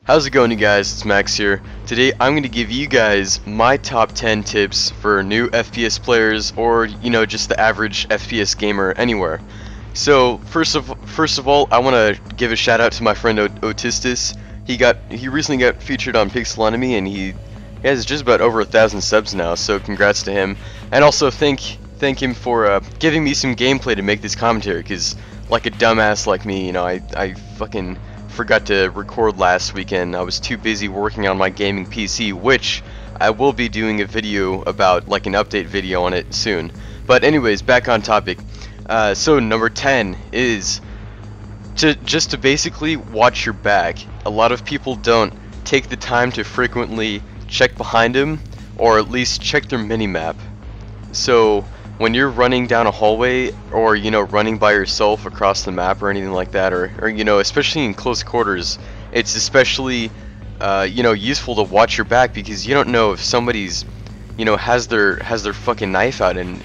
How's it going, you guys? It's Max here. Today I'm going to give you guys my top 10 tips for new FPS players, or just the average FPS gamer anywhere. So first of all, I want to give a shout out to my friend Otistis. He recently got featured on Pixel Enemy, and he has just about over 1,000 subs now. So congrats to him, and also thank him for giving me some gameplay to make this commentary. Because like a dumbass like me, I fucking forgot to record last weekend. I was too busy working on my gaming PC, which I will be doing a video about, like an update video on it soon. But anyways, back on topic. So number 10 is to basically watch your back. A lot of people don't take the time to frequently check behind them, or at least check their minimap. So when you're running down a hallway, or running by yourself across the map or anything like that, or especially in close quarters, it's especially useful to watch your back, because you don't know if somebody's has their fucking knife out and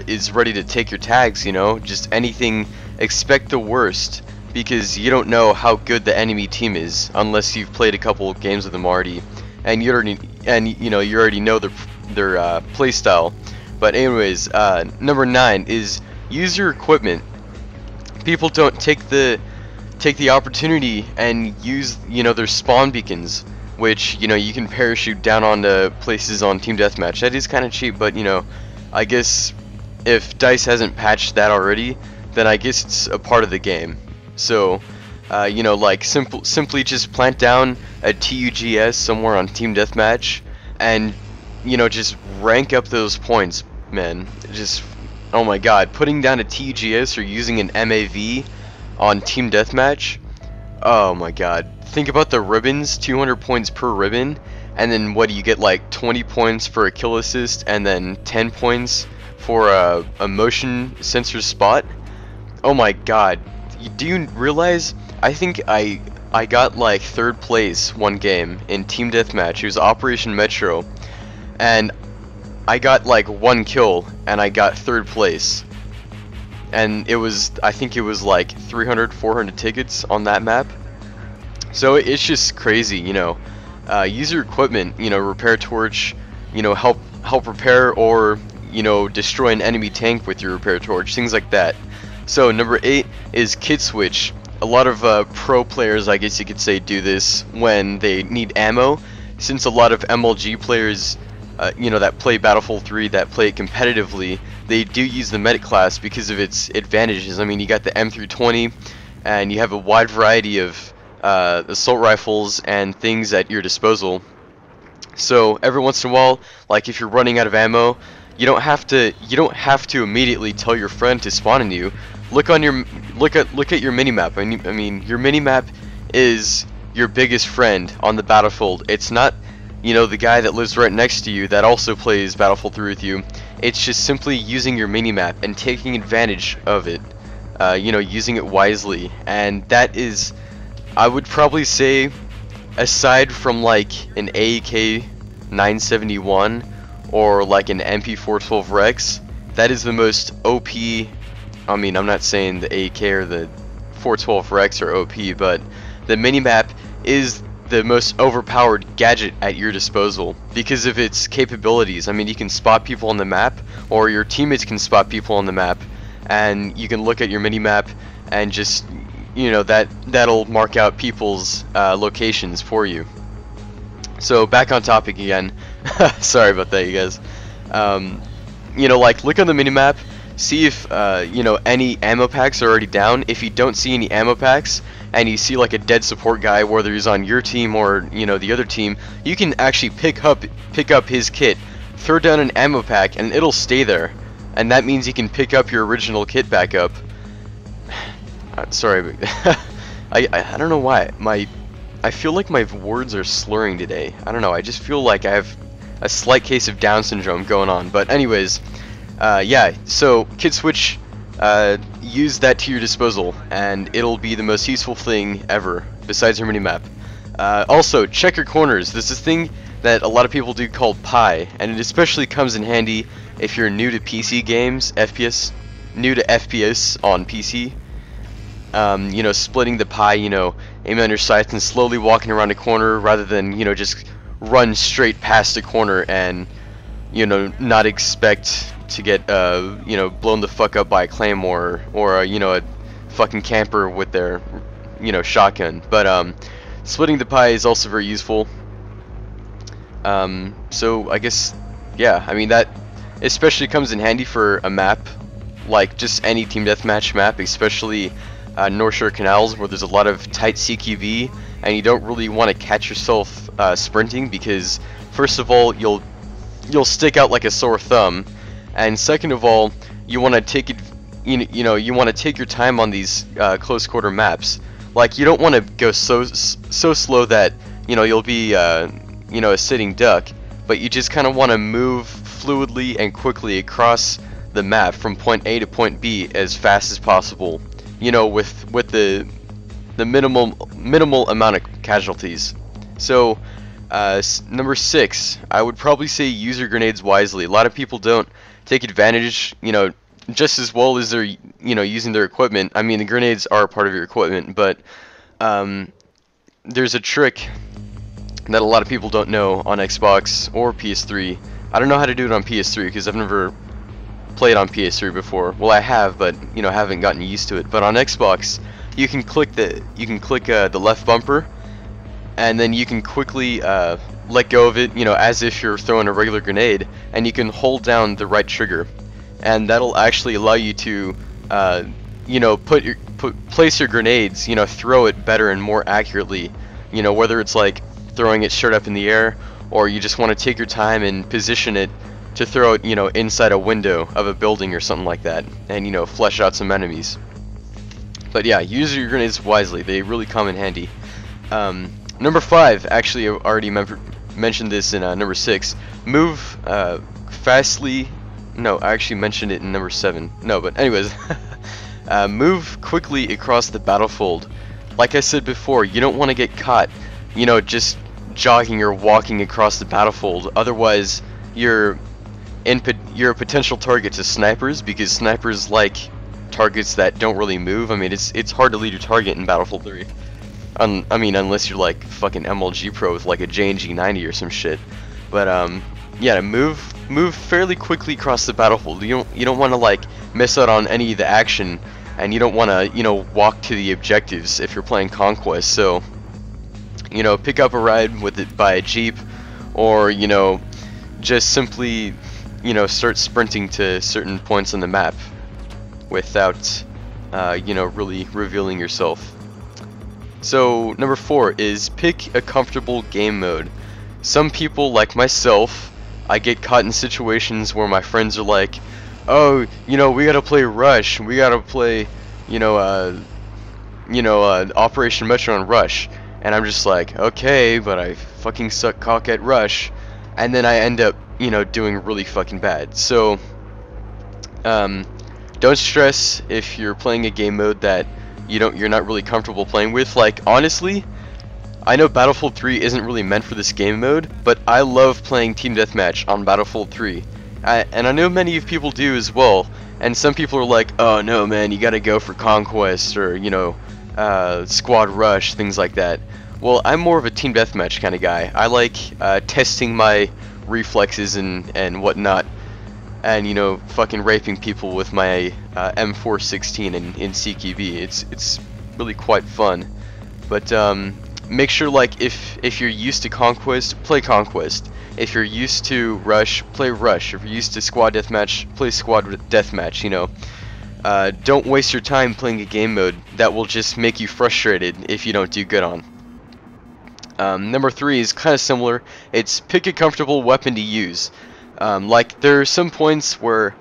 is ready to take your tags. Just anything. Expect the worst, because you don't know how good the enemy team is unless you've played a couple of games with them already, and you already know their play style. But anyways, number 9 is use your equipment. People don't take the opportunity and use their spawn beacons, which you can parachute down onto places on Team Deathmatch. That is kind of cheap, but I guess if DICE hasn't patched that already, then I guess it's a part of the game. So like simply just plant down a TUGS somewhere on Team Deathmatch, and just rank up those points, man. Just, oh my god, putting down a TGS or using an MAV on Team Deathmatch, oh my god. Think about the ribbons, 200 points per ribbon, and then what do you get, like 20 points for a kill assist, and then 10 points for a motion sensor spot. Oh my god. Do you realize, I think I got like 3rd place one game in Team Deathmatch. It was Operation Metro, and I got like 1 kill, and I got 3rd place. And I think it was like 300, 400 tickets on that map. So it's just crazy, use your equipment, repair torch, help repair, or destroy an enemy tank with your repair torch, things like that. So number 8 is kit switch. A lot of pro players, I guess you could say, do this when they need ammo, since a lot of MLG players that play Battlefield 3, that play it competitively, they do use the medic class because of its advantages. I mean, you got the M320, and you have a wide variety of assault rifles and things at your disposal. So every once in a while, like if you're running out of ammo, you don't have to immediately tell your friend to spawn in you. Look at your minimap. I mean, your minimap is your biggest friend on the battlefield. It's not the guy that lives right next to you that also plays Battlefield 3 with you. It's just simply using your minimap and taking advantage of it, using it wisely. And that is, I would probably say, aside from like an AEK 971 or like an MP412 Rex, that is the most OP. I mean, I'm not saying the AEK or the 412 Rex are OP, but the minimap is the most overpowered gadget at your disposal because of its capabilities. I mean, you can spot people on the map, or your teammates can spot people on the map, and you can look at your minimap and just that'll mark out people's locations for you. So back on topic again. Sorry about that, you guys. Like, look on the minimap, see if any ammo packs are already down. If you don't see any ammo packs, and you see like a dead support guy, whether he's on your team or the other team, you can actually pick up his kit, throw down an ammo pack, and it'll stay there. And that means you can pick up your original kit back up. Sorry, but I don't know why I feel like my words are slurring today. I don't know. I just feel like I have a slight case of Down syndrome going on. But anyways, yeah. So kit switch. Use that to your disposal, and it'll be the most useful thing ever, besides your minimap. Also, check your corners. There's this thing that a lot of people do called pie, and it especially comes in handy if you're new to PC games, new to FPS on PC. Splitting the pie, aiming on your sights and slowly walking around a corner rather than, you know, just run straight past a corner and, you know, not expect to get, you know, blown the fuck up by a claymore or, you know, a fucking camper with their, you know, shotgun. But, splitting the pie is also very useful. So I guess, yeah, I mean, that especially comes in handy for a map like just any team deathmatch map, especially North Shore Canals, where there's a lot of tight CQB and you don't really want to catch yourself sprinting, because first of all you'll stick out like a sore thumb, and second of all you want to take it, you know, you want to take your time on these close quarter maps. Like, you don't want to go so slow that, you know, you'll be you know, a sitting duck, but you just kind of want to move fluidly and quickly across the map from point A to point B as fast as possible, you know, with the minimal amount of casualties. So number 6, I would probably say use your grenades wisely. A lot of people don't take advantage, you know, just as well as they're, you know, using their equipment. I mean, the grenades are part of your equipment, but there's a trick that a lot of people don't know on Xbox or PS3. I don't know how to do it on PS3 because I've never played on PS3 before. Well, I have, but, you know, haven't gotten used to it. But on Xbox, you can click the left bumper, and then you can quickly let go of it, you know, as if you're throwing a regular grenade, and you can hold down the right trigger, and that'll actually allow you to, you know, place your grenades, you know, throw it better and more accurately. You know, whether it's like throwing it straight up in the air, or you just want to take your time and position it to throw it, you know, inside a window of a building or something like that, and, you know, flesh out some enemies. But yeah, use your grenades wisely. They really come in handy. Number 5, actually, I already mentioned this in number 6. Move fastly. No, I actually mentioned it in number 7. No, but anyways, move quickly across the battlefield. Like I said before, you don't want to get caught, you know, just jogging or walking across the battlefield. Otherwise, you're a potential target to snipers, because snipers like targets that don't really move. I mean, it's hard to lead your target in Battlefield 3. I mean, unless you're like fucking MLG Pro with like a JNG 90 or some shit. But yeah, move fairly quickly across the battlefield. You don't want to like miss out on any of the action, and you don't want to, you know, walk to the objectives if you're playing Conquest. So, you know, pick up a ride with it by a Jeep, or, you know, just simply, you know, start sprinting to certain points on the map without, you know, really revealing yourself. So number 4 is pick a comfortable game mode. Some people, like myself, I get caught in situations where my friends are like, oh, you know, we gotta play Rush, we gotta play, you know, Operation Metro and Rush. And I'm just like, okay, but I fucking suck cock at Rush, and then I end up, you know, doing really fucking bad. So, don't stress if you're playing a game mode that you're not really comfortable playing with. Like, honestly, I know Battlefield 3 isn't really meant for this game mode, but I love playing Team Deathmatch on Battlefield 3. And I know many of people do as well, and some people are like, oh no man, you gotta go for Conquest, or, you know, Squad Rush, things like that. Well, I'm more of a Team Deathmatch kind of guy. I like testing my reflexes and whatnot, and, you know, fucking raping people with my M416 in CQB. It's really quite fun. But make sure, like, if you're used to Conquest, play Conquest. If you're used to Rush, play Rush. If you're used to Squad Deathmatch, play Squad Deathmatch, you know. Don't waste your time playing a game mode that will just make you frustrated if you don't do good on. Number 3 is kind of similar. It's pick a comfortable weapon to use. Like, there are some points where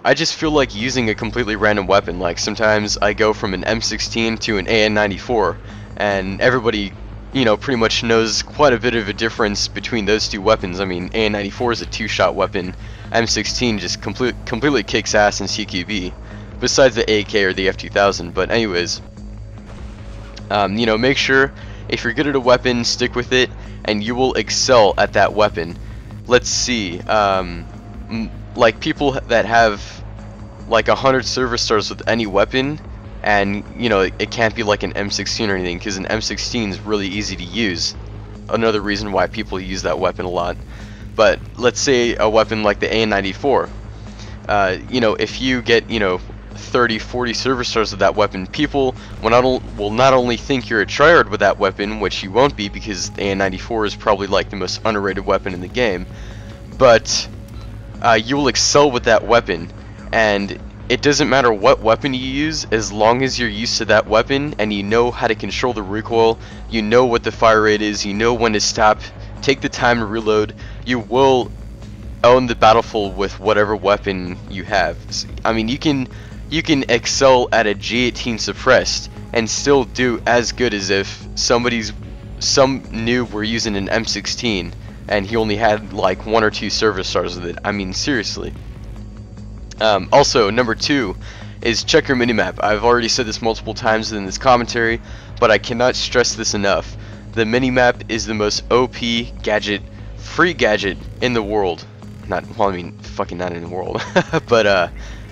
I just feel like using a completely random weapon. Like, sometimes I go from an M16 to an AN94, and everybody, you know, pretty much knows quite a bit of a difference between those two weapons. I mean, AN94 is a 2-shot weapon. M16 just completely kicks ass in CQB, besides the AK or the F2000. But anyways, you know, make sure if you're good at a weapon, stick with it, and you will excel at that weapon. Let's see, like people that have like 100 service stars with any weapon and you know it can't be like an M16 or anything, because an M16 is really easy to use. Another reason why people use that weapon a lot. But let's say a weapon like the AN-94, you know, if you get, you know, 30, 40 service stars with that weapon, people will not only think you're a tryhard with that weapon, which you won't be because the AN-94 is probably like the most underrated weapon in the game, but you will excel with that weapon. And it doesn't matter what weapon you use, as long as you're used to that weapon and you know how to control the recoil, you know what the fire rate is, you know when to stop, take the time to reload, you will own the battlefield with whatever weapon you have. I mean, you can excel at a G18 suppressed and still do as good as if some noob were using an M16 and he only had like 1 or 2 service stars with it. I mean, seriously. Also, number 2 is check your minimap. I've already said this multiple times in this commentary, but I cannot stress this enough. The minimap is the most OP gadget, free gadget in the world. Well, I mean, fucking not in the world. But,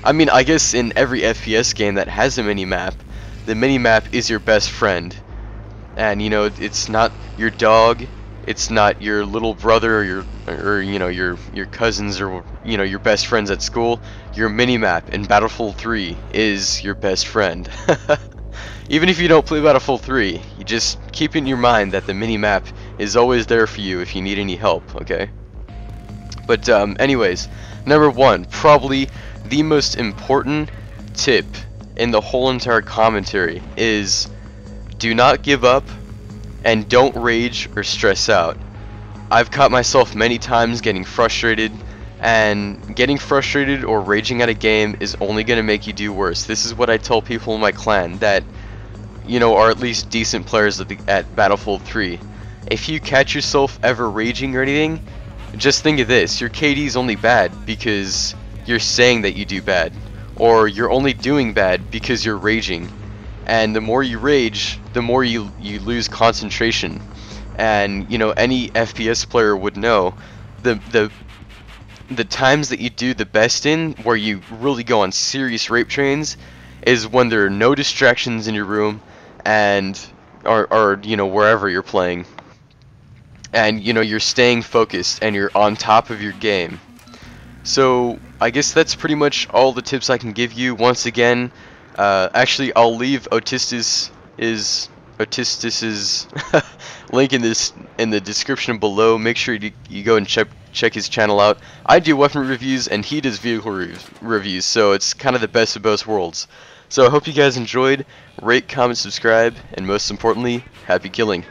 I mean, I guess in every FPS game that has a minimap, the minimap is your best friend. And, you know, it's not your dog, it's not your little brother or you know, your cousins or, you know, your best friends at school. Your minimap in Battlefield 3 is your best friend. Even if you don't play Battlefield 3, you just keep in your mind that the minimap is always there for you if you need any help, okay? But anyways, number 1, probably the most important tip in the whole entire commentary is do not give up and don't rage or stress out. I've caught myself many times getting frustrated, and getting frustrated or raging at a game is only going to make you do worse. This is what I tell people in my clan that, you know, are at least decent players at Battlefield 3. If you catch yourself ever raging or anything, just think of this: your KD is only bad because you're saying that you do bad, or you're only doing bad because you're raging. And the more you rage, the more you lose concentration. And you know, any FPS player would know the times that you do the best in, where you really go on serious rape trains, is when there are no distractions in your room and or you know, wherever you're playing, and you know, you're staying focused and you're on top of your game. So I guess that's pretty much all the tips I can give you. Once again, actually I'll leave Autistus's link in the description below. Make sure you go and check his channel out. I do weapon reviews and he does vehicle reviews, so it's kind of the best of both worlds. So I hope you guys enjoyed. Rate, comment, subscribe, and most importantly, happy killing.